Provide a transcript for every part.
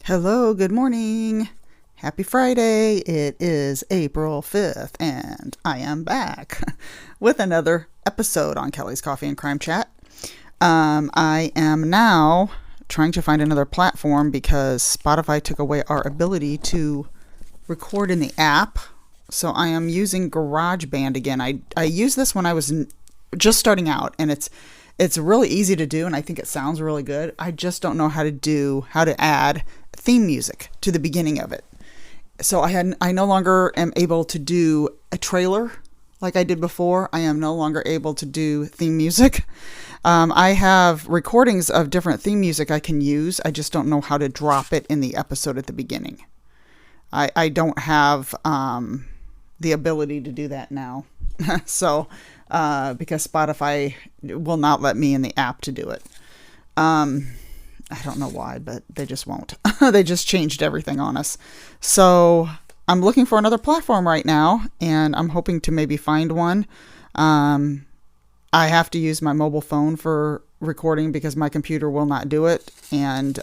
Hello, good morning. Happy Friday. It is April 5th, and I am back with another episode on Kelly's Coffee and Crime Chat. I am now trying to find another platform because Spotify took away our ability to record in the app. So I am using GarageBand again. I used this when I was just starting out, and it's really easy to do, and I think it sounds really good. I just don't know how to add theme music to the beginning of it. So I no longer am able to do a trailer like I did before. I am no longer able to do theme music. I have recordings of different theme music I can use. I just don't know how to drop it in the episode at the beginning. I don't have the ability to do that now. So, because Spotify will not let me in the app to do it. I don't know why, but they just won't. They just changed everything on us. So I'm looking for another platform right now, and I'm hoping to maybe find one. I have to use my mobile phone for recording because my computer will not do it. And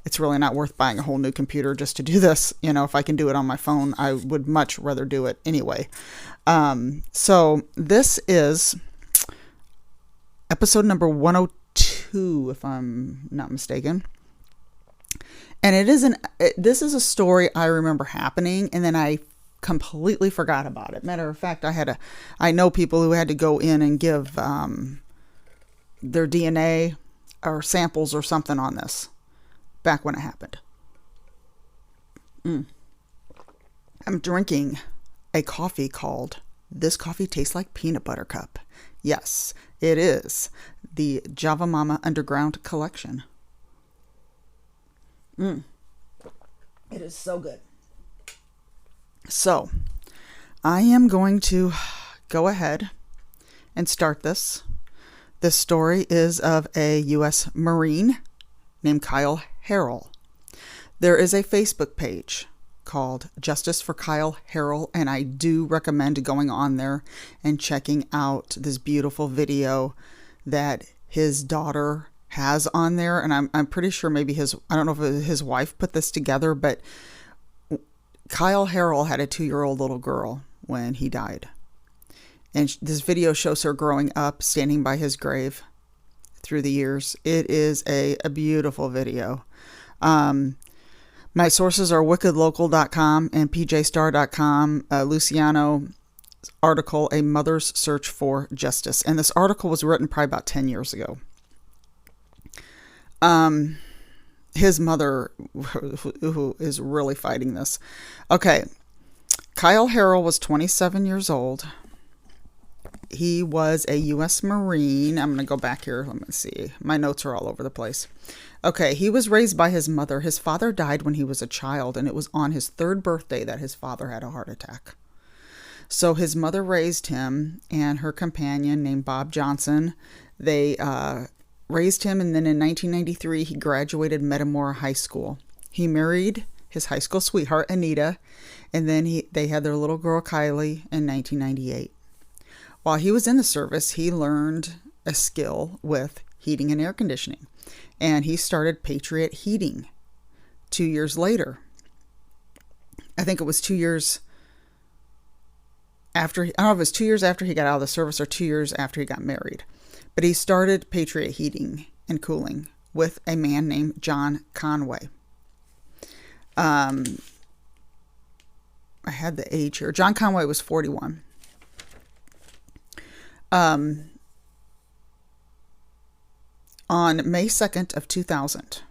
it's really not worth buying a whole new computer just to do this. You know, if I can do it on my phone, I would much rather do it anyway. So this is episode number 102, if I'm not mistaken. And this is a story I remember happening, and then I completely forgot about it. Matter of fact, I know people who had to go in and give their DNA or samples or something on this back when it happened. I'm drinking a coffee called This Coffee Tastes Like Peanut Butter Cup. Yes, it is the Java Mama Underground Collection. It is so good. So, I am going to go ahead and start this. This story is of a U.S. Marine named Kyle Harrell. There is a Facebook page called Justice for Kyle Harrell, and I do recommend going on there and checking out this beautiful video that his daughter has on there. And I'm pretty sure maybe I don't know if his wife put this together, but Kyle Harrell had a 2-year-old little girl when he died. And this video shows her growing up, standing by his grave through the years. It is a beautiful video. My sources are wickedlocal.com and pjstar.com. Luciano's article, A Mother's Search for Justice. And this article was written probably about 10 years ago. His mother, who is really fighting this. Okay. Kyle Harrell was 27 years old. He was a U.S. Marine. I'm going to go back here. Let me see. My notes are all over the place. Okay, he was raised by his mother. His father died when he was a child, and it was on his 3rd birthday that his father had a heart attack. So his mother raised him, and her companion named Bob Johnson, they raised him, and then in 1993, he graduated Metamora High School. He married his high school sweetheart, Anita, and then they had their little girl, Kylie, in 1998. While he was in the service, he learned a skill with heating and air conditioning. And he started Patriot Heating 2 years later. I think it was 2 years after, I don't know if it was 2 years after he got out of the service or 2 years after he got married. But he started Patriot Heating and Cooling with a man named John Conway. I had the age here. John Conway was 41. On May 2nd of 2000,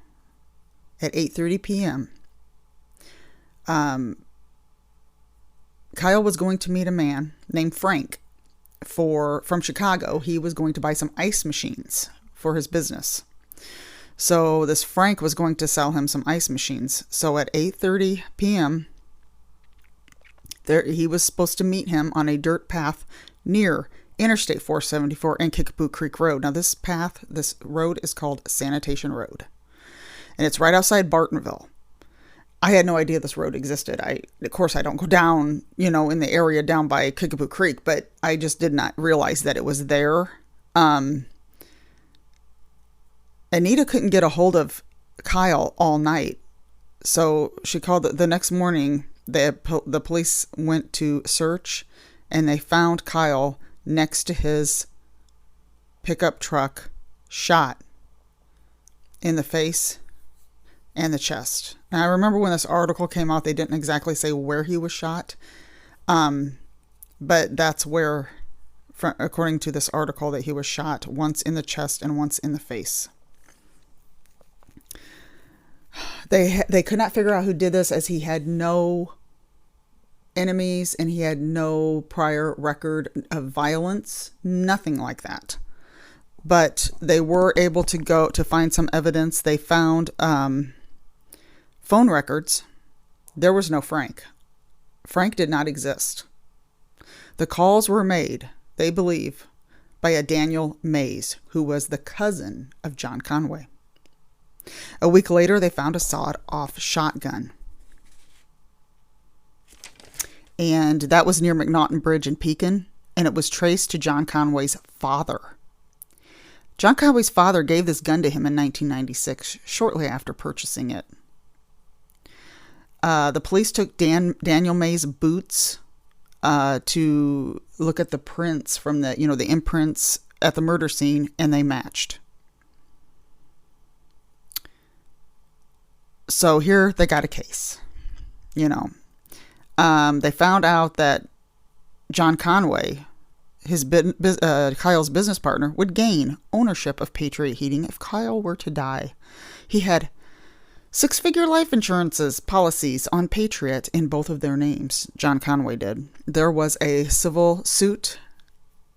at 8:30 p.m., Kyle was going to meet a man named Frank from Chicago. He was going to buy some ice machines for his business. So this Frank was going to sell him some ice machines. So at 8:30 p.m., he was supposed to meet him on a dirt path near Interstate 474 and Kickapoo Creek Road. Now this road is called Sanitation Road. And it's right outside Bartonville. I had no idea this road existed. Of course, I don't go down, in the area down by Kickapoo Creek, but I just did not realize that it was there. Anita couldn't get a hold of Kyle all night. So she called the next morning. The police went to search, and they found Kyle next to his pickup truck, shot in the face and the chest. And I remember when this article came out, they didn't exactly say where he was shot, but that's where, according to this article, that he was shot once in the chest and once in the face. They could not figure out who did this, as he had no enemies and he had no prior record of violence, nothing like that. But they were able to go to find some evidence. They found phone records. There was no Frank. Frank did not exist. The calls were made, they believe, by a Daniel Mays, who was the cousin of John Conway. A week later, they found a sawed-off shotgun. And that was near McNaughton Bridge in Pekin, and it was traced to John Conway's father. John Conway's father gave this gun to him in 1996, shortly after purchasing it. The police took Daniel Mays' boots to look at the prints from the imprints at the murder scene, and they matched. So here they got a case. They found out that John Conway, Kyle's business partner, would gain ownership of Patriot Heating if Kyle were to die. He had 6-figure life insurances policies on Patriot in both of their names. John Conway did. There was a civil suit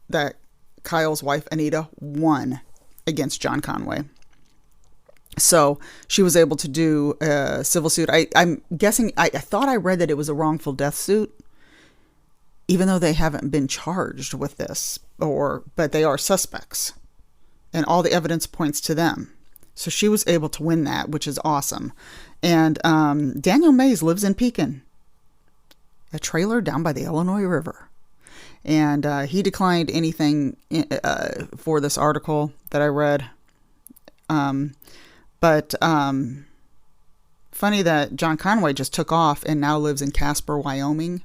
that Kyle's wife, Anita, won against John Conway. So she was able to do a civil suit. I'm guessing, I thought I read that it was a wrongful death suit, even though they haven't been charged with this, but they are suspects, and all the evidence points to them. So she was able to win that, which is awesome. And Daniel Mays lives in Pekin, a trailer down by the Illinois River. And he declined anything for this article that I read. But funny that John Conway just took off and now lives in Casper, Wyoming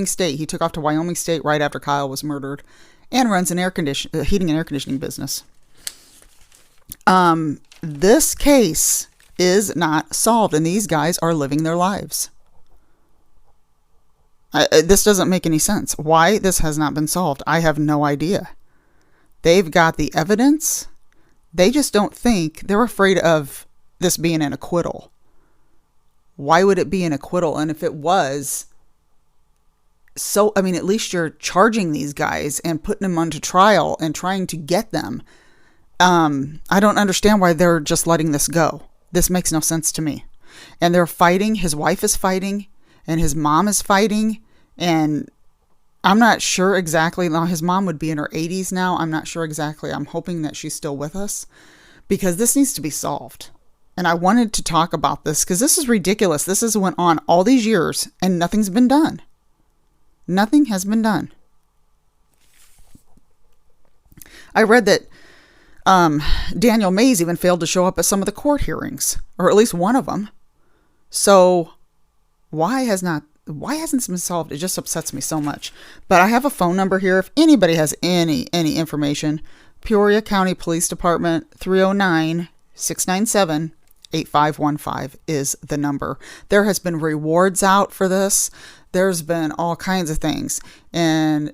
State. He took off to Wyoming State right after Kyle was murdered, and runs an heating and air conditioning business. This case is not solved, and these guys are living their lives. This doesn't make any sense. Why this has not been solved, I have no idea. They've got the evidence. They just don't think, they're afraid of this being an acquittal. Why would it be an acquittal? And if it was, at least you're charging these guys and putting them onto trial and trying to get them. I don't understand why they're just letting this go. This makes no sense to me. And they're fighting. His wife is fighting, and his mom is fighting. And I'm not sure exactly. Now, his mom would be in her 80s now. I'm not sure exactly. I'm hoping that she's still with us, because this needs to be solved. And I wanted to talk about this because this is ridiculous. This has went on all these years and nothing's been done. Nothing has been done. I read that Daniel Mays even failed to show up at some of the court hearings, or at least one of them. So why hasn't this been solved? It just upsets me so much. But I have a phone number here. If anybody has any information, Peoria County Police Department, 309-697-8515 is the number. There has been rewards out for this. There's been all kinds of things. And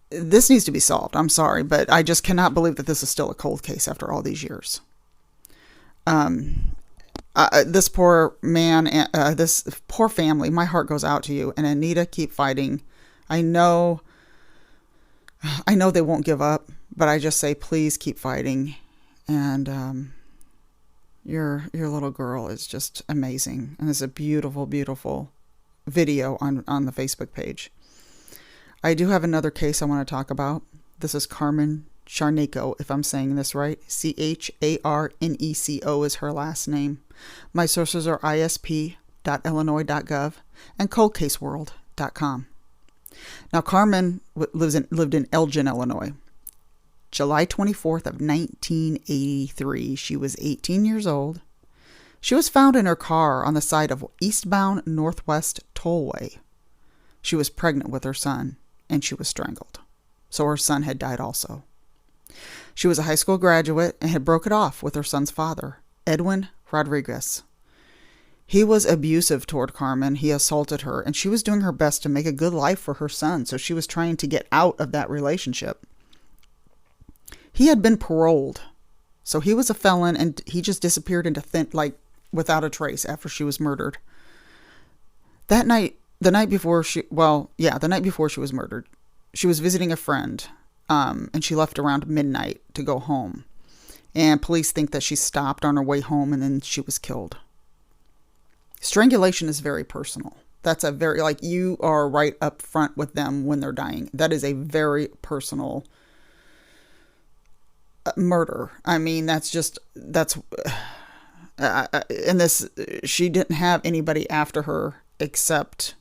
this needs to be solved. I'm sorry, but I just cannot believe that this is still a cold case after all these years. This poor man, this poor family, my heart goes out to you. And Anita, keep fighting. I know they won't give up, but I just say, please keep fighting. And your little girl is just amazing. And it's a beautiful, beautiful video on the Facebook page. I do have another case I want to talk about. This is Carmen Charneco, if I'm saying this right. Charneco is her last name. My sources are isp.illinois.gov and coldcaseworld.com. Now, Carmen lived in Elgin, Illinois. July 24th of 1983. She was 18 years old. She was found in her car on the side of eastbound Northwest Tollway. She was pregnant with her son, and she was strangled. So her son had died also. She was a high school graduate and had broke it off with her son's father, Edwin Rodriguez. He was abusive toward Carmen. He assaulted her, and she was doing her best to make a good life for her son, so she was trying to get out of that relationship. He had been paroled, so he was a felon, and he just disappeared into without a trace after she was murdered. That night, the night before she was murdered, she was visiting a friend, and she left around midnight to go home. And police think that she stopped on her way home and then she was killed. Strangulation is very personal. That's a very, you are right up front with them when they're dying. That is a very personal murder. I mean, she didn't have anybody after her except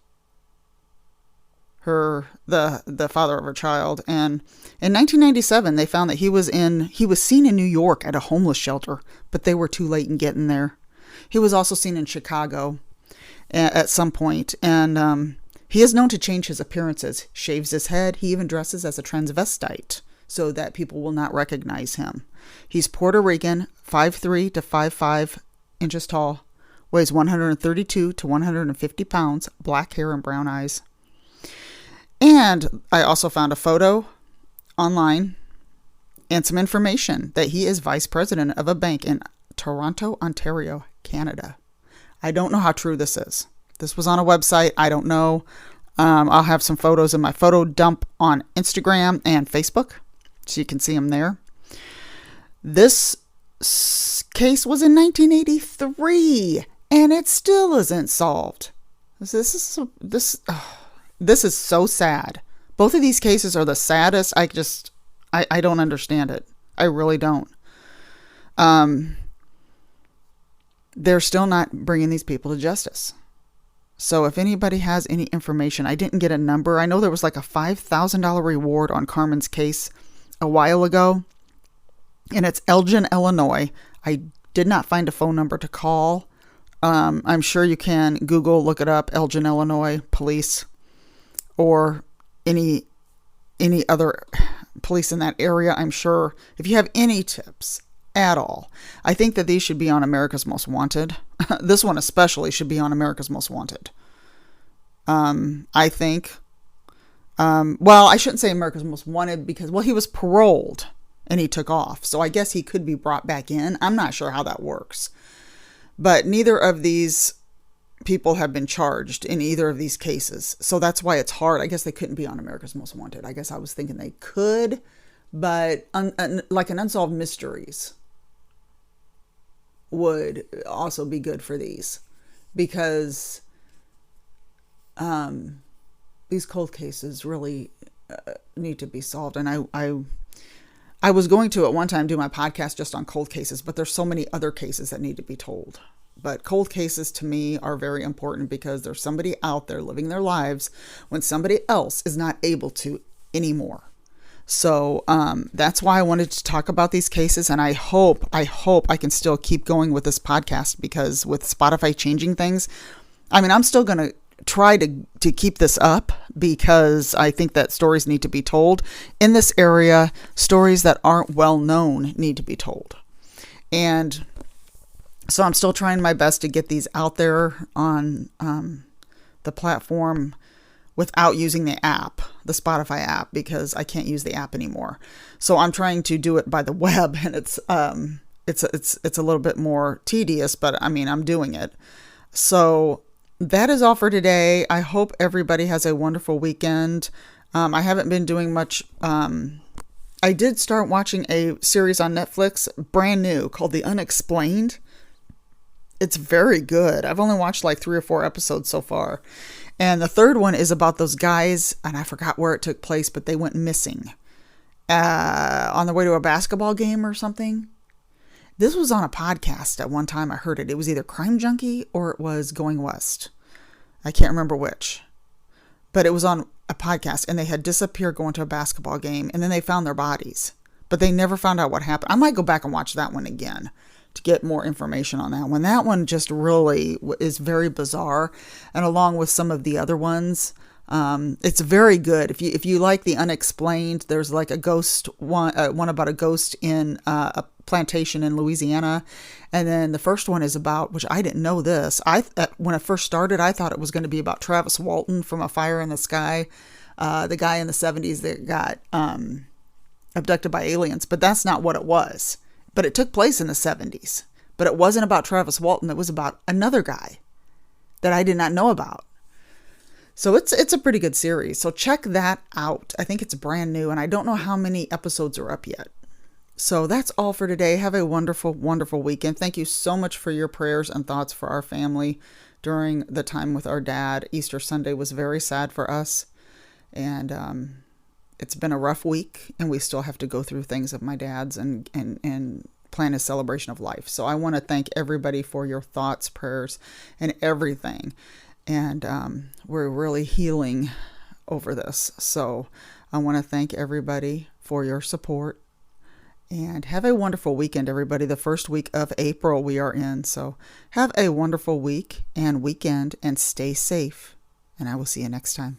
the father of her child. And in 1997, they found that he was seen in New York at a homeless shelter, but they were too late in getting there. He was also seen in Chicago at some point, and he is known to change his appearances, shaves his head. He even dresses as a transvestite so that people will not recognize him. He's Puerto Rican, 5'3" to 5'5" inches tall, weighs 132 to 150 pounds, black hair and brown eyes. And I also found a photo online and some information that he is vice president of a bank in Toronto, Ontario, Canada. I don't know how true this is. This was on a website. I don't know. I'll have some photos in my photo dump on Instagram and Facebook, so you can see them there. This case was in 1983, and it still isn't solved. This is so sad. Both of these cases are the saddest. I don't understand it. I really don't. They're still not bringing these people to justice. So if anybody has any information, I didn't get a number. I know there was like a $5,000 reward on Carmen's case a while ago, and it's Elgin, Illinois. I did not find a phone number to call. I'm sure you can Google, look it up, Elgin, Illinois police, or any other police in that area. I'm sure if you have any tips at all, I think that these should be on America's Most Wanted. This one especially should be on America's Most Wanted. I think, I shouldn't say America's Most Wanted because, he was paroled and he took off. So I guess he could be brought back in. I'm not sure how that works. But neither of these people have been charged in either of these cases. So that's why it's hard. I guess they couldn't be on America's Most Wanted. I guess I was thinking they could, but like an Unsolved Mysteries would also be good for these, because these cold cases really need to be solved. And I was going to at one time do my podcast just on cold cases, but there's so many other cases that need to be told. But cold cases to me are very important because there's somebody out there living their lives when somebody else is not able to anymore. So that's why I wanted to talk about these cases. And I hope I can still keep going with this podcast, because with Spotify changing things, I'm still going to try to keep this up, because I think that stories need to be told in this area. Stories that aren't well known need to be told. And so I'm still trying my best to get these out there on the platform without using the app, the Spotify app, because I can't use the app anymore. So I'm trying to do it by the web, and it's a little bit more tedious, but I'm doing it. So that is all for today. I hope everybody has a wonderful weekend. I haven't been doing much. I did start watching a series on Netflix, brand new, called The Unexplained. It's very good. I've only watched like 3 or 4 episodes so far. And the third one is about those guys, and I forgot where it took place, but they went missing on their way to a basketball game or something. This was on a podcast at one time. I heard it. It was either Crime Junkie or it was Going West. I can't remember which. But it was on a podcast, and they had disappeared going to a basketball game, and then they found their bodies. But they never found out what happened. I might go back and watch that one again to get more information on that one. That one just really is very bizarre, and along with some of the other ones, it's very good. If you like the unexplained, there's like a ghost one about a ghost in a plantation in Louisiana, and then the first one is about, which I didn't know this. When it first started, I thought it was going to be about Travis Walton from A Fire in the Sky, the guy in the 70s that got abducted by aliens, but that's not what it was. But it took place in the 70s. But it wasn't about Travis Walton. It was about another guy that I did not know about. So it's a pretty good series. So check that out. I think it's brand new, and I don't know how many episodes are up yet. So that's all for today. Have a wonderful, wonderful weekend. Thank you so much for your prayers and thoughts for our family during the time with our dad. Easter Sunday was very sad for us, and it's been a rough week, and we still have to go through things of my dad's and plan his celebration of life. So I want to thank everybody for your thoughts, prayers, and everything. And we're really healing over this. So I want to thank everybody for your support. And have a wonderful weekend, everybody. The first week of April we are in. So have a wonderful week and weekend, and stay safe. And I will see you next time.